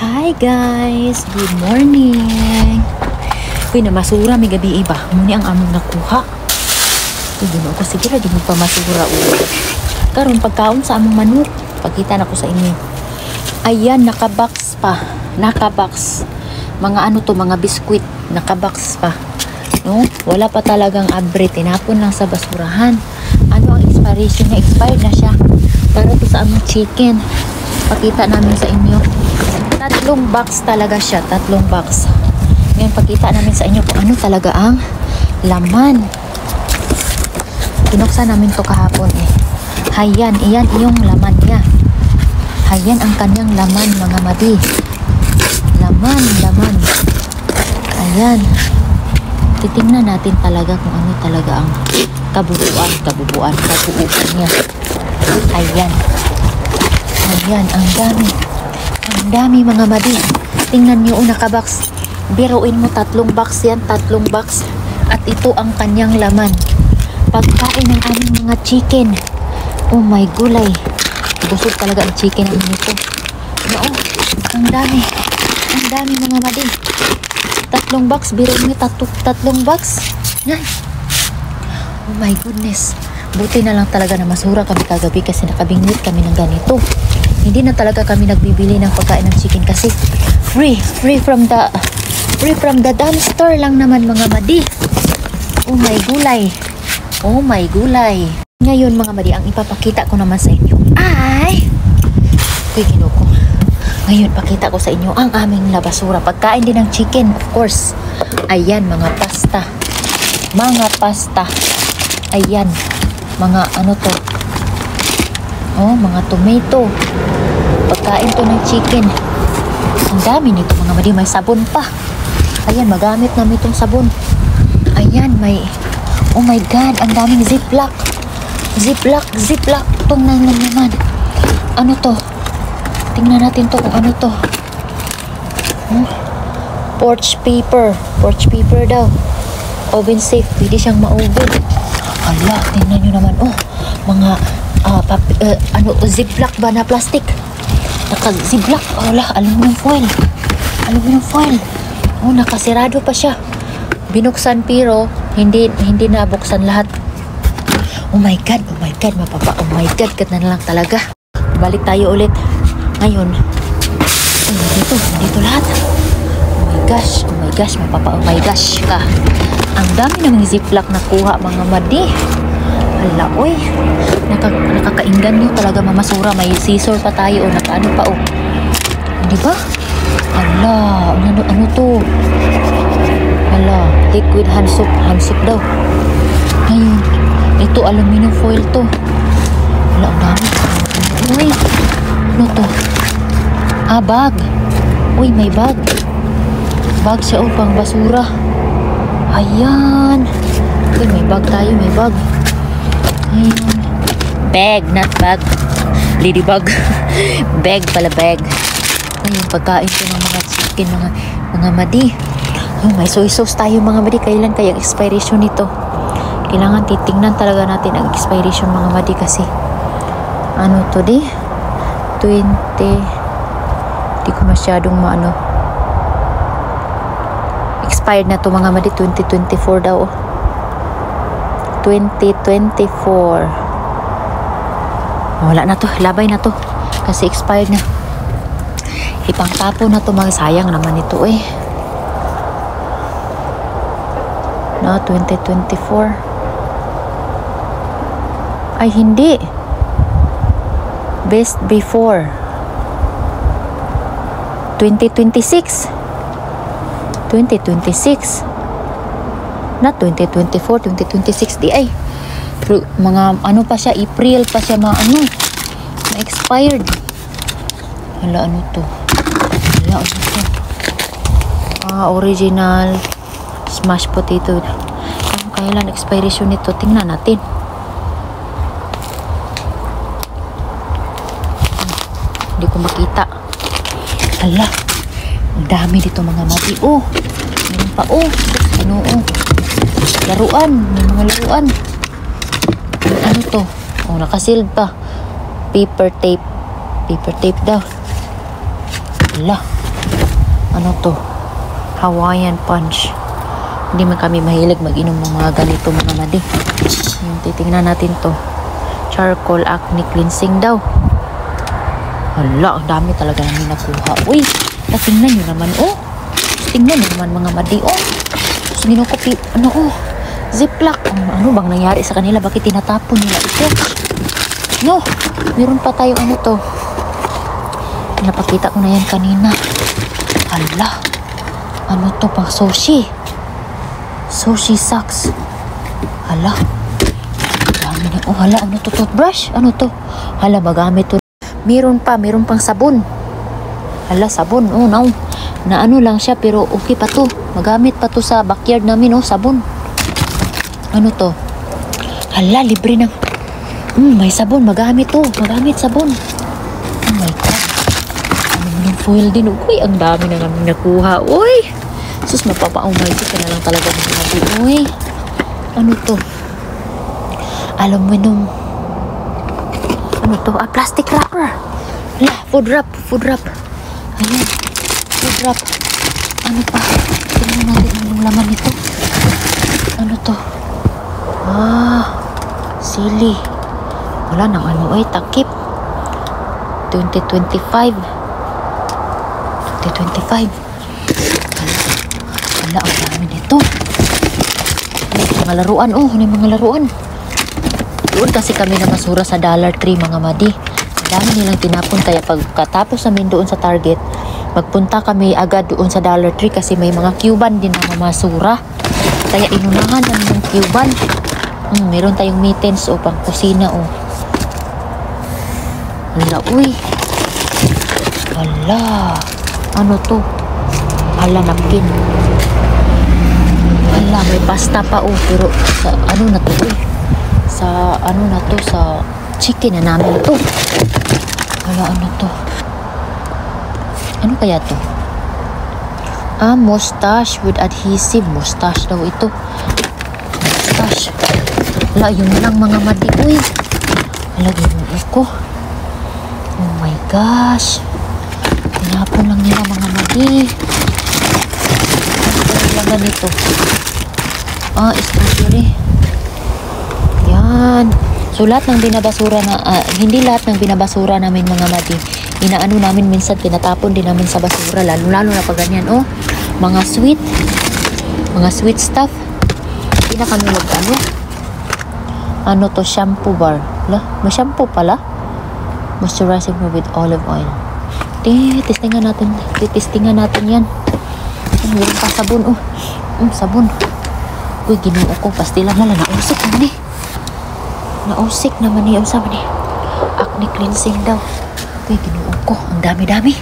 Hi guys! Good morning! Uy, namasura may gabi iba. Muni ang among nakuha. Uy, gano'n ko. Sige lang, di mo pa masura. Karon pagkaon sa among manok. Pagkita na ko sa inyo. Ayan, nakabox pa. Nakabox. Mga ano to, mga biskwit. Nakabox pa. No? Wala pa talagang abre. Tinapon lang sa basurahan. Ano ang expiration niya? Expired na siya. Para to sa among chicken. Pakita namin sa inyo. 3 box talaga siya. 3 box. Ngayon, pakita namin sa inyo kung ano talaga ang laman. Pinuksan namin to kahapon eh. Hayan, iyan yung laman niya. Hayan ang kanyang laman, mga madi. Laman. Ayan. Titingnan natin talaga kung ano talaga ang kabuuan niya. Ayan. Ayan, ang dami. Ang dami, mga madi. Tingnan nyo, nakabox. Biruin mo, 3 box yan. 3 box. At ito ang kanyang laman. Pagkain ng aming mga chicken. Oh my gulay. Busog talaga ang chicken namin nito. Oo, ang dami. Ang dami, mga madi. 3 box. Biruin mo, 3 box. Yan. Oh my goodness. Buti na lang talaga na masura kami kagabi kasi nakabingwit kami ng ganito. Hindi na talaga kami nagbibili ng pagkain ng chicken kasi free from the dumpster lang naman, mga madi. Oh my gulay. Ngayon, mga madi, ang ipapakita ko naman sa inyo ay Ginoo. Ngayon, pakita ko sa inyo ang aming labasura. Pagkain din ng chicken, of course. Ayan, mga pasta. Ayan, mga ano to. Oh, mga tomato. Pagkain to ng chicken. Ang dami nito, mga madi. May sabon pa. Ayan, magamit namin itong sabon. Ayan, may... Oh my God, ang daming ziplock. Ziplock. Itong naman. Ano to? Tingnan natin to kung ano to. Porch paper daw. Oven safe. Pwede siyang ma-oven. Ala, tingnan nyo naman. Oh, mga... ziplock ba na plastic? Naka-ziplock. Wala, aluminum foil. Oh, nakasirado pa siya. Binuksan pero hindi nabuksan lahat. Oh my God, mapapa. Oh my God, kat na lang talaga. Balik tayo ulit. Ngayon. Dito lahat. Oh my gosh, mapapa. Oh my gosh ka. Ang dami ng ziplock na kuha, mga madi. Hala, oy. Nakakainggan nyo talaga, mamasura. May scissor pa tayo. O, nakaano pa, o. Di ba? Hala, ano to? Hala, liquid hand soap daw. Ngayon, ito, aluminum foil to. Hala, ang dami. Uy, ano to? Bag. Uy, may bag. Bag siya, pang basura. Ayan. Uy, may bag tayo, may bag. Ayan. Bag, not bag. Ladybug. Bag pala, bag. Ayun, pagkain ko ng mga chicken, mga madi. Ayun, may soy sauce tayo, mga madi. Kailan kaya ang expiration nito? Kailangan titingnan talaga natin ang expiration, mga madi, kasi ano to di? 20. Di ko masyadong maano. Expired na to, mga madi. 2024 daw. 2024. Wala na to, labay na to kasi expired na. Ipangtapo na to, mga sayang naman ito eh. No, 2024. Ay, hindi. Best before 2026 not 2024, 2026 di ay. Mga ano pa siya, April pa siya, mga ano, expired. Hala, ano to? Original smashed potato. Kailan expiration nito? Tingnan natin. Hindi ko makita. Hala, ang dami dito, mga mati. Oh, meron pa, oh. Ano, oh. Laruan. May mga laruan. Ano to? Oh, nakasealed pa. Paper tape daw. Wala. Ano to? Hawaiian Punch. Hindi man kami mahilig mag-inom ng mga ganito mga madi. Yung titingnan natin to. Charcoal acne cleansing daw. Hala, ang dami talaga namin nakuha. Uy, tingnan nyo naman, oh. Tingnan nyo naman mga madi, oh. Sinukopi, ano, oh. Ziplock. Ano bang nangyari sa kanila? Bakit tinatapon nila ito? No, meron pa tayong ano to. Napakita ko na yan kanina. Hala, ano to pang sushi? Sushi socks. Hala, dami na. Oh, hala, ano to? Toothbrush? Ano to? Hala, magamit to. Meron pang sabon. Hala, sabon. Oh, no. Na ano lang siya, pero okay pa to. Magamit pa to sa backyard namin, oh, sabon. Ano to? Hala, libre ng... may sabon. Magamit to. Magamit sabon. Oh my God. Ano mo ng foil din? Uy, ang dami na namin nakuha. Uy! Sus, mapapaumay ka na lang talaga ng nabi. Uy! Ano to? Aluminum. Ano to? Plastic wrapper. Hala, food wrap. Food wrap. Ayan. Food wrap. Ano pa? Tingnan natin anong laman nito. Ano to? Sili. Wala nang ano ay takip. 2025. Wala, ang dami nito. Mga laruan, oh, may mga laruan. Doon kasi kami na masura sa Dollar Tree mga madi. Ang dami nilang tinapon, kaya pagkatapos namin doon sa Target, magpunta kami agad doon sa Dollar Tree kasi may mga Cuban din na masura. Kaya inunahan namin ng Cuban. Meron tayong mittens o pang kusina, oh. Wala, uy. Wala. Ano to? Hala, napkin. Hala, may pasta pa, oh. Pero sa ano na to, uy. Sa ano na to, sa chicken na namin to. Hala, ano to? Ano kaya to? Mustache with adhesive. Mustache daw ito. Mustache. Hala, yun lang mga madi, uy. Hala, ginuo ko. Oh my gosh. Tinapon lang nila mga madi. Ano lang ganito? Strawberry. Yan. So, lahat ng binabasura na, hindi lahat ng binabasura namin mga madi, inaano namin minsan, tinatapon din namin sa basura, lalo na pag ganyan, oh. Mga sweet stuff. Hindi na kami ano to, shampoo bar. May shampoo pala. Moisturizing with olive oil. Titistingan natin yan. Meron pa sabon, oh. Sabon. Uy, ginuo ko. Pastila na lang. Nausik naman niya. Acne cleansing daw. Uy, ginuo ko. Ang dami-dami.